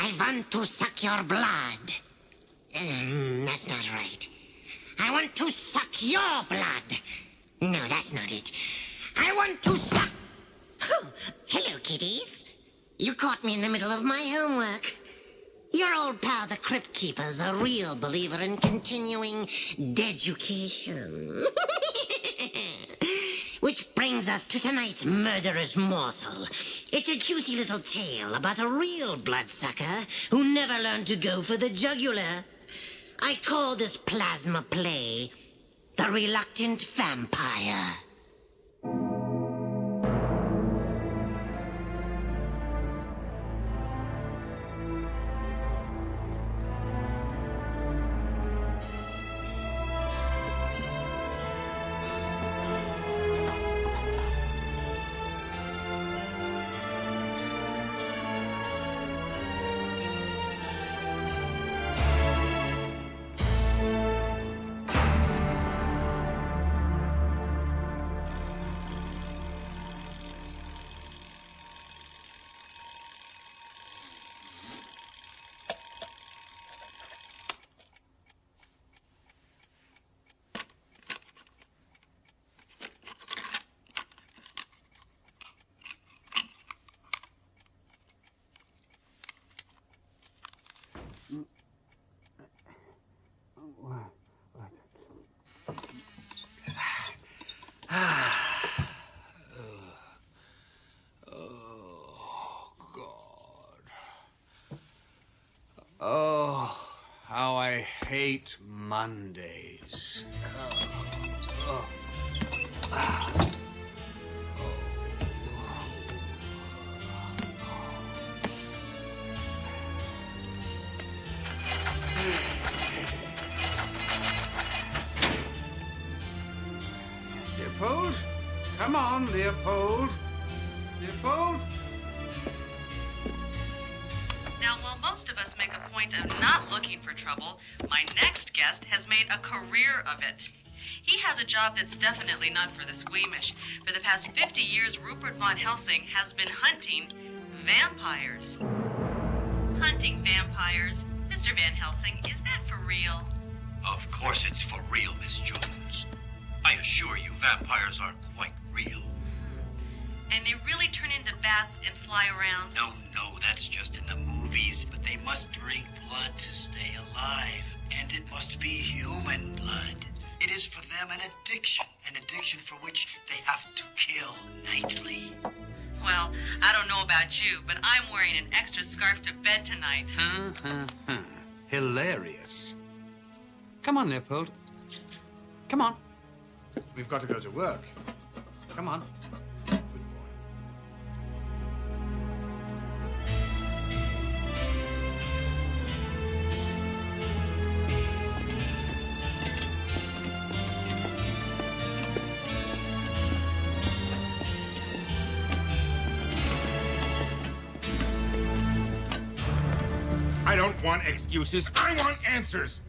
I want to suck your blood. That's not right. I want to suck your blood. No, that's not it. I want to suck... Oh, hello, kiddies. You caught me in the middle of my homework. Your old pal, the Crypt Keeper's a real believer in continuing deducation. Which brings us to tonight's murderous morsel. It's a juicy little tale about a real bloodsucker who never learned to go for the jugular. I call this plasma play The Reluctant Vampire. Oh, how I hate Mondays. Leopold? Come on, Leopold. Leopold? Now, while most of us make a point of not looking for trouble, my next guest has made a career of it. He has a job that's definitely not for the squeamish. For the past 50 years, Rupert von Helsing has been hunting vampires. Hunting vampires? Mr. Van Helsing, is that for real? Of course it's for real, Miss Jones. I assure you, vampires are quite real. And they really turn into bats and fly around? No, that's just in the movies. But they must drink blood to stay alive. And it must be human blood. It is for them an addiction for which they have to kill nightly. Well, I don't know about you, but I'm wearing an extra scarf to bed tonight. Hilarious. Come on, Leopold. Come on. We've got to go to work. Come on. Good boy. I don't want excuses. I want answers.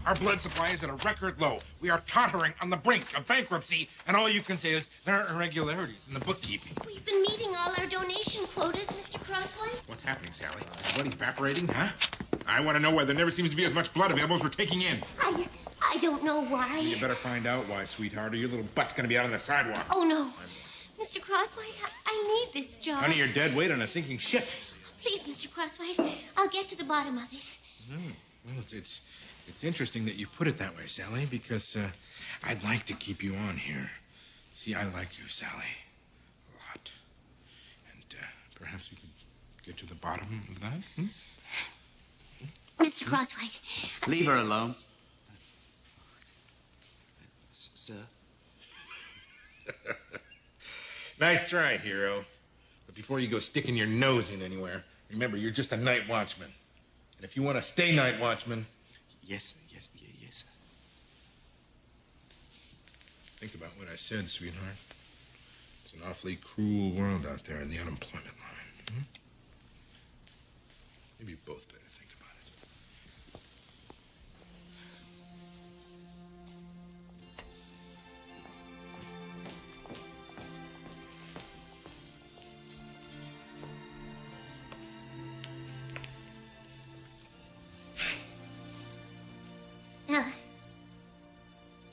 Our blood supply is at a record low. We are tottering on the brink of bankruptcy, and all you can say is there are irregularities in the bookkeeping. We've been meeting all our donation quotas, Mr. Crosswhite. What's happening, Sally? Is blood evaporating, huh? I want to know why there never seems to be as much blood available as we're taking in. I don't know why. You better find out why, sweetheart, or your little butt's going to be out on the sidewalk. Oh, no. Mr. Crosswhite, I need this job. Honey, you're dead weight on a sinking ship. Please, Mr. Crosswhite, I'll get to the bottom of it. Well, it's interesting that you put it that way, Sally, because I'd like to keep you on here. See, I like you, Sally, a lot. And perhaps we could get to the bottom of that, Mr. Crosswhite. Leave her alone. Sir? Nice try, hero. But before you go sticking your nose in anywhere, remember, you're just a night watchman. And if you want to stay night watchman... Yes. Think about what I said, sweetheart. It's an awfully cruel world out there in the unemployment line. Maybe you both better think about it.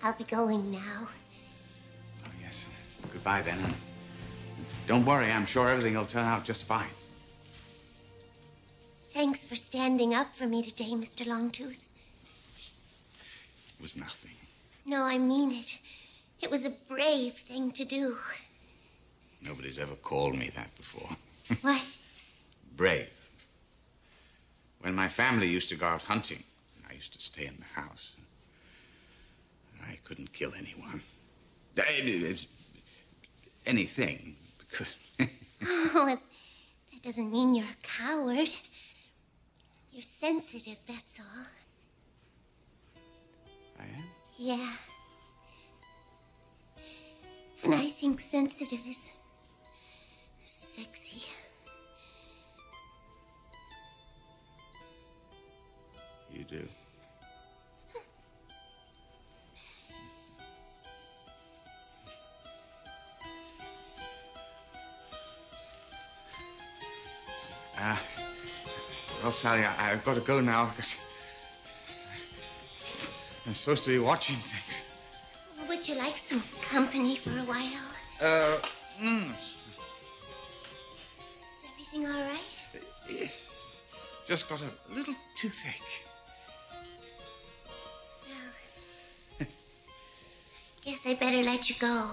I'll be going now. Oh, yes. Goodbye, then. And don't worry, I'm sure everything will turn out just fine. Thanks for standing up for me today, Mr. Longtooth. It was nothing. No, I mean it. It was a brave thing to do. Nobody's ever called me that before. What? Brave. When my family used to go out hunting, I used to stay in the house. I couldn't kill anyone. Anything, because... Oh, that doesn't mean you're a coward. You're sensitive, that's all. I am? Yeah. And I think sensitive is sexy. You do? Well, Sally, I've got to go now because I'm supposed to be watching things. Would you like some company for a while? Is everything all right? Yes. Just got a little toothache. Well, guess I better let you go.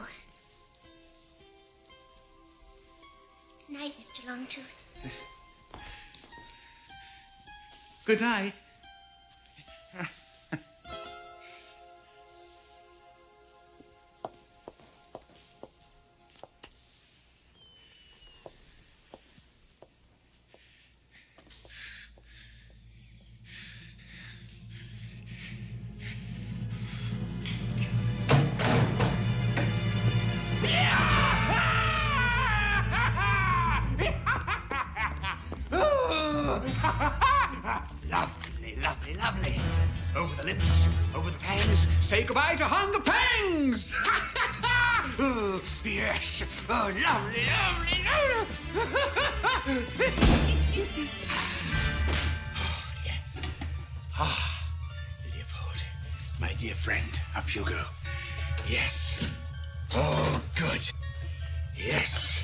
Good night, Mr. Longtooth. Good night. Lovely, lovely, lovely. Over the lips, over the fangs. Say goodbye to hunger pangs. Oh, yes. Oh, lovely, lovely, lovely. Oh, yes. Ah, Leopold, my dear friend of Hugo. Yes. Oh, good. Yes.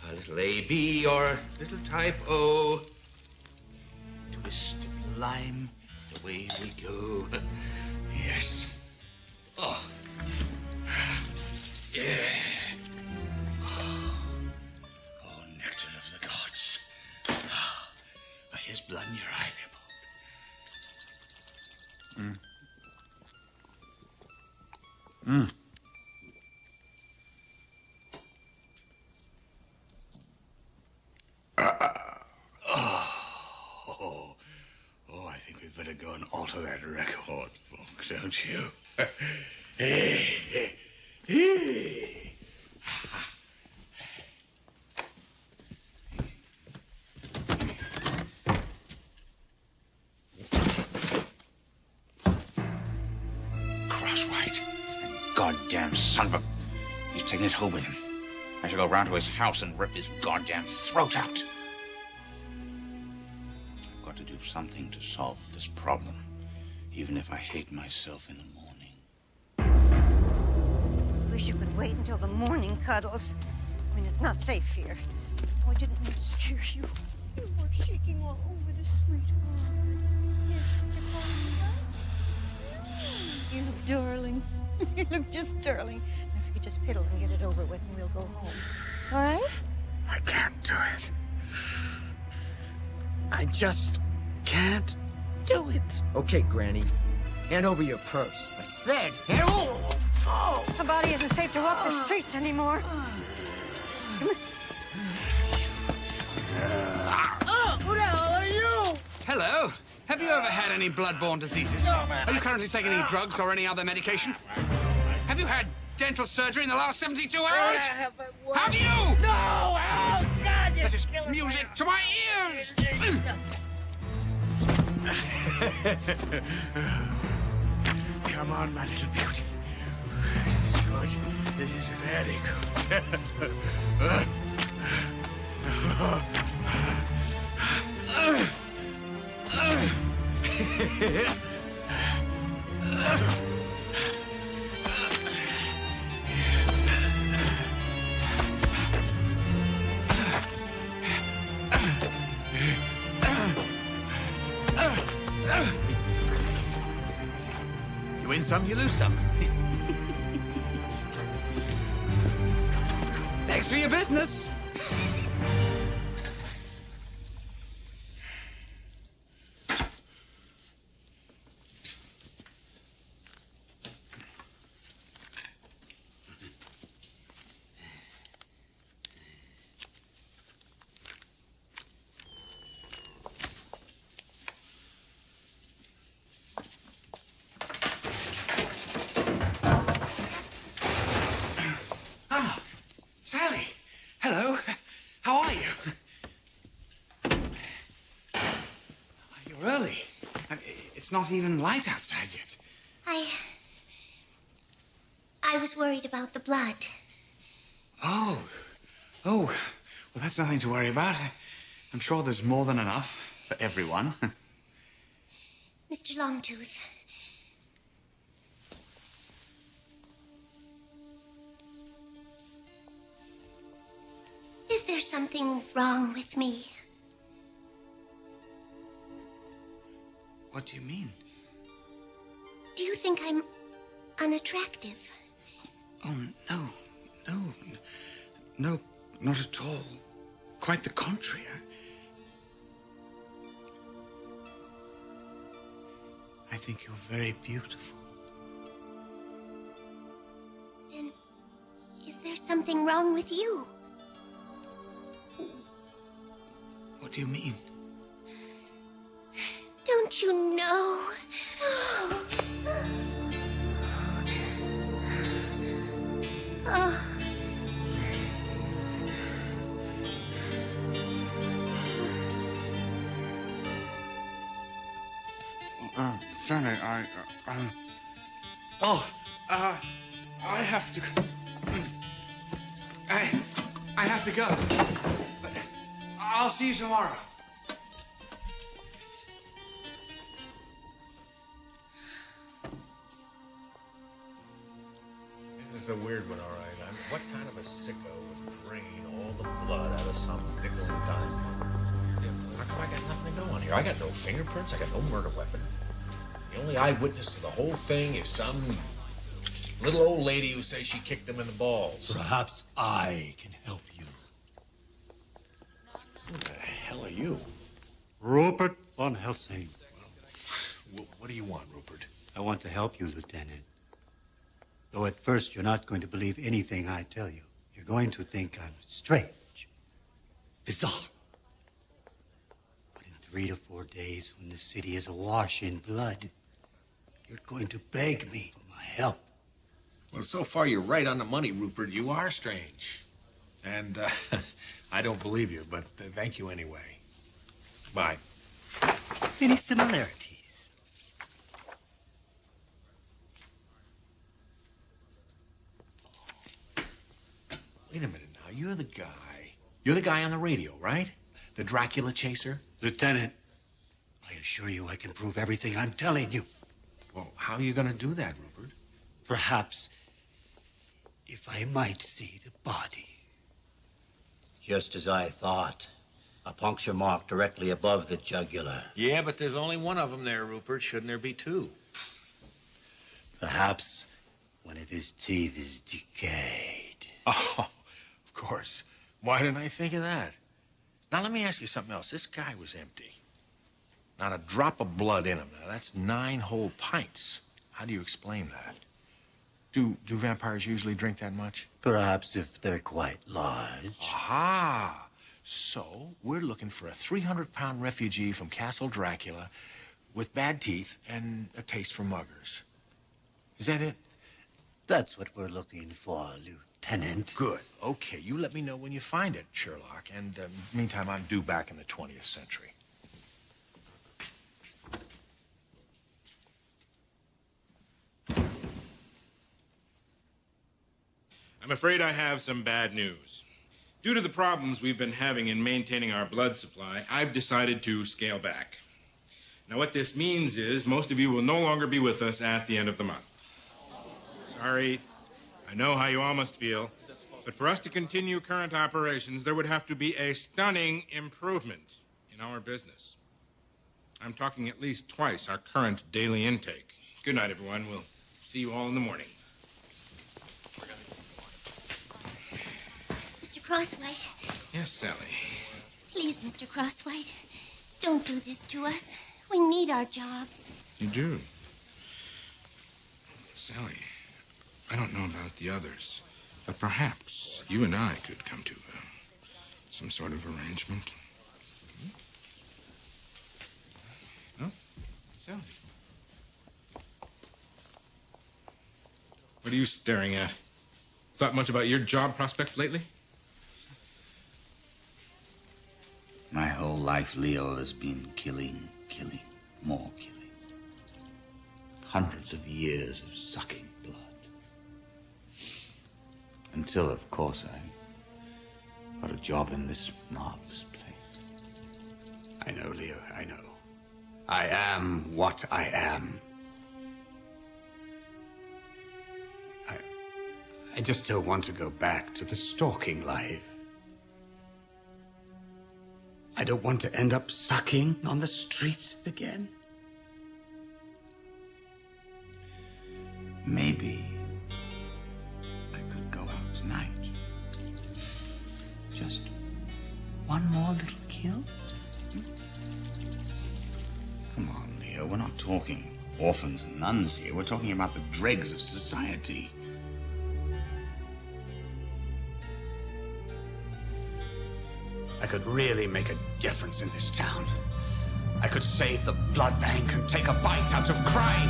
A little A-B or a little type O. Twist of lime, away we go. Yes. Oh. Yeah. Oh, nectar of the gods. Oh, here's blood in your eye, Leopold. I think we'd better go and alter that record, folks, don't you? Crosswhite. Goddamn son of a... He's taking it home with him. I shall go round to his house and rip his goddamn throat out. I've got to do something to solve this problem, even if I hate myself in the morning. I wish you could wait until the morning, Cuddles. I mean, it's not safe here. Oh, I didn't mean to scare you. You were shaking all over the sweetheart. Yes, you're calling me back? You look darling. You look just darling. Now, if you could just piddle and get it over with, and we'll go home. All right? I can't do it. I just can't do it. Okay, Granny. Hand over your purse. I said, hand over. Oh. Her body isn't safe to walk the streets anymore. Who the hell are you? Hello. Have you ever had any blood-borne diseases? Are you currently taking any drugs or any other medication? Have you had dental surgery in the last 72 hours? Have you? No! Oh, God! That is music to my ears! Come on, my little beauty. This is good. This is very good. some, you lose some. Thanks for your business. Sally, hello. How are you? You're early. It's not even light outside yet. I was worried about the blood. Oh. Well, that's nothing to worry about. I'm sure there's more than enough for everyone. Mr. Longtooth. Is there something wrong with me? What do you mean? Do you think I'm unattractive? Oh, no, not at all. Quite the contrary. I think you're very beautiful. Then, is there something wrong with you? What do you mean? Don't you know? Oh. Sally, I have to... I have to go. I'll see you tomorrow. This is a weird one, all right. What kind of a sicko would drain all the blood out of some nickel and dime? How come I got nothing to go on here? I got no fingerprints. I got no murder weapon. The only eyewitness to the whole thing is some little old lady who says she kicked him in the balls. Perhaps I can help you. Who the hell are you? Rupert von Helsing. What do you want, Rupert? I want to help you, Lieutenant. Though at first you're not going to believe anything I tell you. You're going to think I'm strange, bizarre. But in 3 to 4 days, when the city is awash in blood, you're going to beg me for my help. Well, so far you're right on the money, Rupert. You are strange. And I don't believe you, but thank you anyway. Bye. Any similarities? Wait a minute now. You're the guy on the radio, right? The Dracula chaser? Lieutenant, I assure you I can prove everything I'm telling you. Well, how are you going to do that, Rupert? Perhaps if I might see the body. Just as I thought. A puncture mark directly above the jugular. Yeah, but there's only one of them there, Rupert. Shouldn't there be two? Perhaps one of his teeth is decayed. Oh, of course. Why didn't I think of that? Now, let me ask you something else. This guy was empty. Not a drop of blood in him. Now, that's 9 whole pints. How do you explain that? Do vampires usually drink that much? Perhaps if they're quite large. Aha! So, we're looking for a 300-pound refugee from Castle Dracula with bad teeth and a taste for muggers. Is that it? That's what we're looking for, Lieutenant. Good. Okay, you let me know when you find it, Sherlock. And meantime, I'm due back in the 20th century. I'm afraid I have some bad news. Due to the problems we've been having in maintaining our blood supply, I've decided to scale back. Now, what this means is most of you will no longer be with us at the end of the month. Sorry, I know how you all must feel, but for us to continue current operations, there would have to be a stunning improvement in our business. I'm talking at least twice our current daily intake. Good night, everyone. We'll See you all in the morning. Mr. Crosswhite. Yes, Sally. Please, Mr. Crosswhite, don't do this to us. We need our jobs. You do? Sally, I don't know about the others, but perhaps you and I could come to some sort of arrangement. No? Sally? What are you staring at? Thought much about your job prospects lately? My whole life, Leo, has been killing, more killing. Hundreds of years of sucking blood. Until, of course, I got a job in this marvelous place. I know, Leo, I know. I am what I am. I just don't want to go back to the stalking life. I don't want to end up sucking on the streets again. Maybe I could go out tonight. Just one more little kill? Come on, Leo, we're not talking orphans and nuns here. We're talking about the dregs of society. I could really make a difference in this town. I could save the blood bank and take a bite out of crime.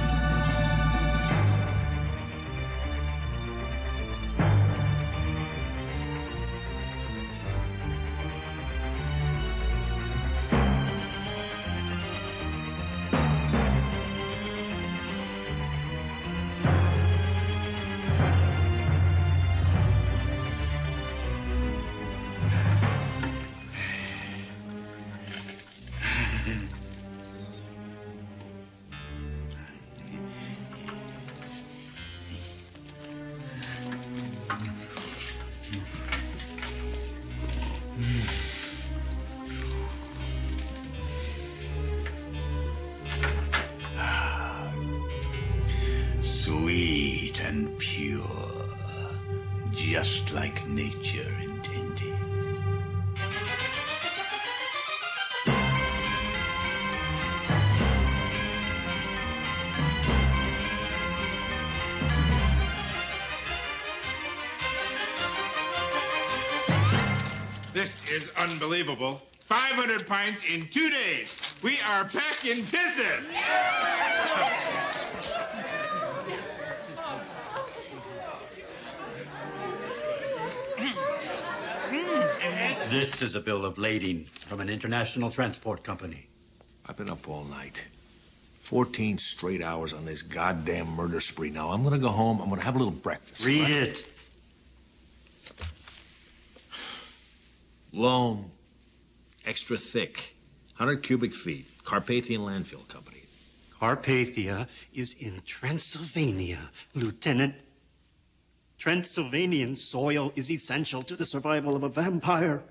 Sweet and pure, just like nature intended. This is unbelievable. 500 pints in 2 days. We are back in business. This is a bill of lading from an international transport company. I've been up all night. 14 straight hours on this goddamn murder spree. Now, I'm gonna go home. I'm gonna have a little breakfast. Read it. Loam. Extra thick. 100 cubic feet. Carpathian Landfill Company. Carpathia is in Transylvania, Lieutenant. Transylvanian soil is essential to the survival of a vampire.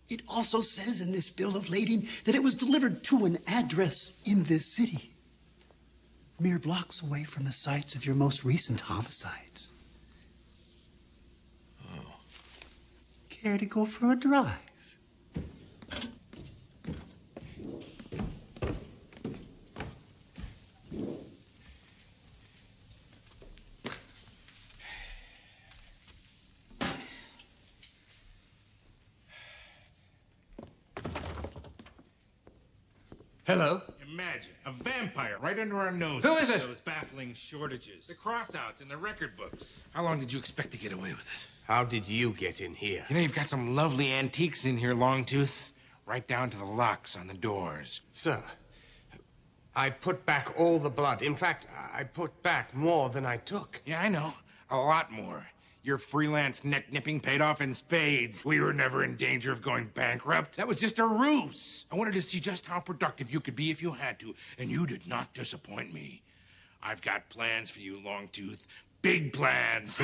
It also says in this bill of lading that it was delivered to an address in this city, mere blocks away from the sites of your most recent homicides. Oh. Care to go for a drive? Hello? Imagine a vampire right under our noses. Who is it? Those baffling shortages. The crossouts in the record books. How long did you expect to get away with it? How did you get in here? You know, you've got some lovely antiques in here, Longtooth. Right down to the locks on the doors. Sir, I put back all the blood. In fact, I put back more than I took. Yeah, I know. A lot more. Your freelance neck-nipping paid off in spades. We were never in danger of going bankrupt. That was just a ruse. I wanted to see just how productive you could be if you had to, and you did not disappoint me. I've got plans for you, Longtooth. Big plans.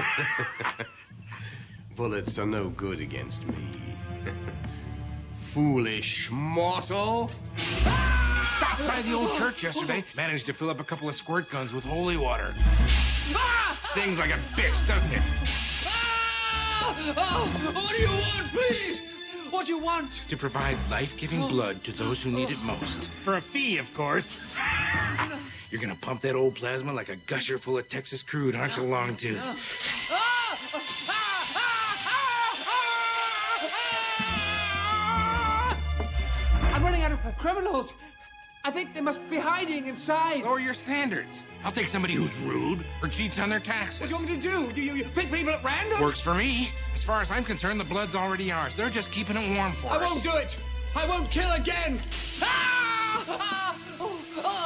Bullets are no good against me. Foolish mortal. Stopped by the old church yesterday. Managed to fill up a couple of squirt guns with holy water. Ah! stings like a bitch, doesn't it? Oh, what do you want, please? What do you want? To provide life-giving blood to those who need it most. For a fee, of course. You're gonna pump that old plasma like a gusher full of Texas crude, aren't you, Longtooth? I'm running out of criminals. I think they must be hiding inside. Lower your standards. I'll take somebody who's rude or cheats on their taxes. What do you want me to do? You pick people at random? Works for me. As far as I'm concerned, the blood's already ours. They're just keeping it warm for us. I won't do it. I won't kill again.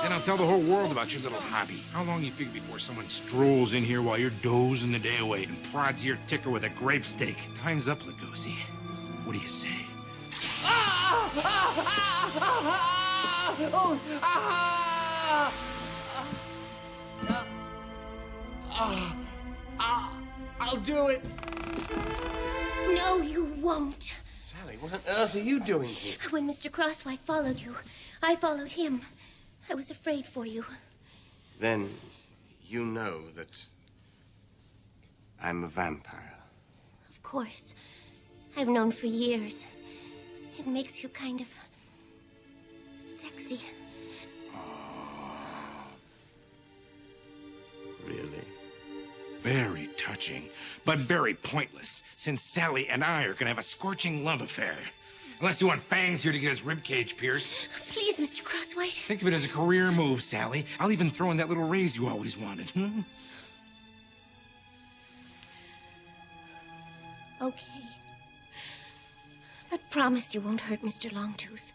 And I'll tell the whole world about your little hobby. How long you figure before someone strolls in here while you're dozing the day away and prods your ticker with a grape stake? Time's up, Lugosi. What do you say? I'll do it. No, you won't. Sally, what on earth are you doing here? When Mr. Crosswhite followed you, I followed him. I was afraid for you. Then you know that I'm a vampire. Of course. I've known for years. It makes you kind of sexy. Really? Very touching, but very pointless, since Sally and I are gonna have a scorching love affair. Unless you want Fangs here to get his ribcage pierced. Please, Mr. Crosswhite. Think of it as a career move, Sally. I'll even throw in that little raise you always wanted. Okay. But promise you won't hurt Mr. Longtooth.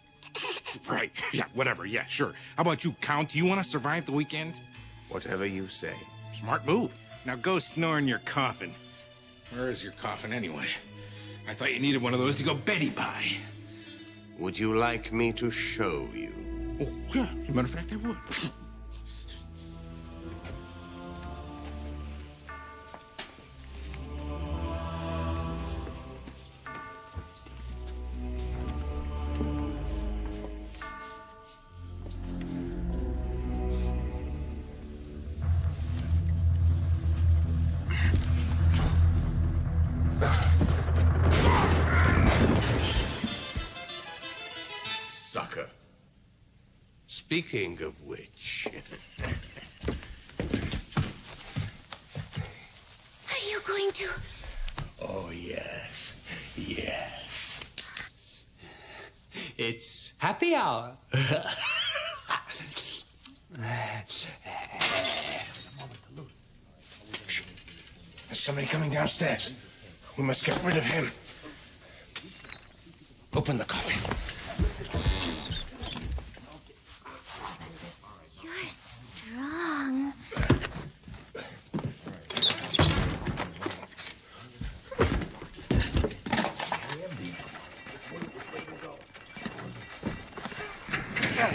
Right. Yeah, whatever. Yeah, sure. How about you, Count? Do you want to survive the weekend? Whatever you say. Smart move. Now go snore in your coffin. Where is your coffin, anyway? I thought you needed one of those to go Betty by. Would you like me to show you? Oh, yeah. As a matter of fact, I would. Sucker. Speaking of which... Are you going to... Oh, yes. Yes. It's happy hour. There's somebody coming downstairs. We must get rid of him. Open the coffin. You're strong.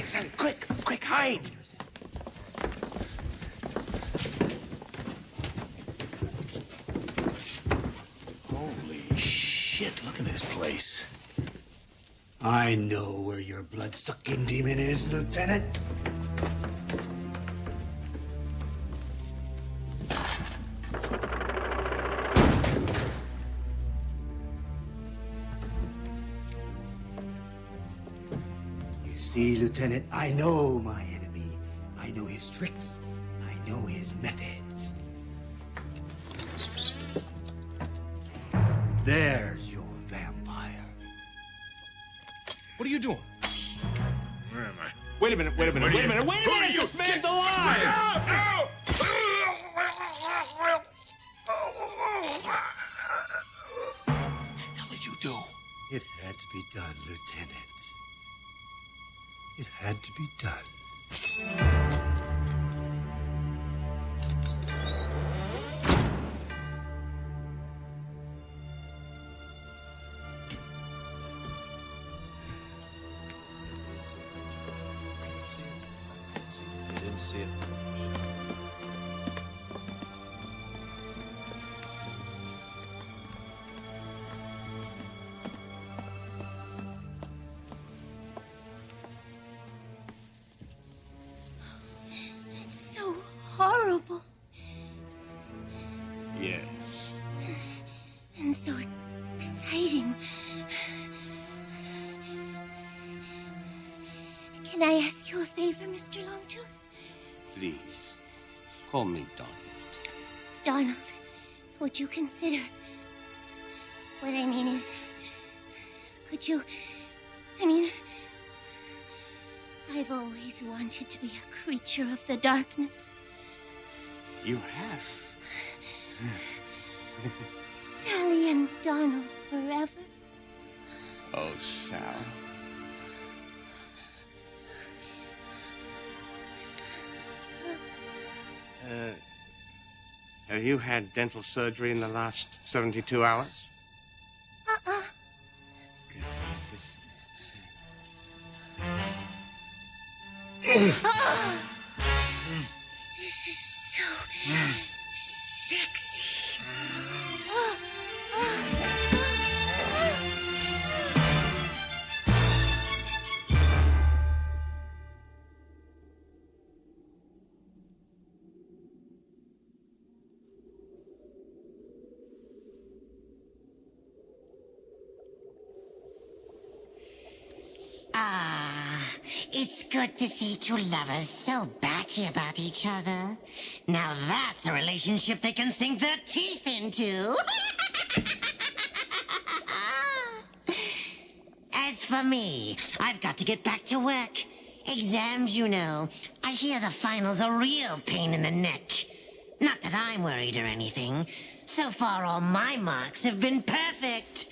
Sally, quick, hide! Holy shit, look at this place. I know where your blood-sucking demon is, Lieutenant. You see, Lieutenant, I know my enemy. I know his tricks. I know his methods. There's your vampire. What are you doing? Where am I? Wait a minute. This man's alive! What the hell did you do? It had to be done, Lieutenant. It had to be done. See it. It's so horrible. Mr. Longtooth. Please, call me Donald. Donald, would you consider... What I mean is... Could you... I've always wanted to be a creature of the darkness. You have? Sally and Donald forever. Oh, Sal. Have you had dental surgery in the last 72 hours? This is so sexy. It's good to see two lovers so batty about each other. Now that's a relationship they can sink their teeth into. As for me, I've got to get back to work. Exams, you know. I hear the finals are a real pain in the neck. Not that I'm worried or anything. So far, all my marks have been perfect.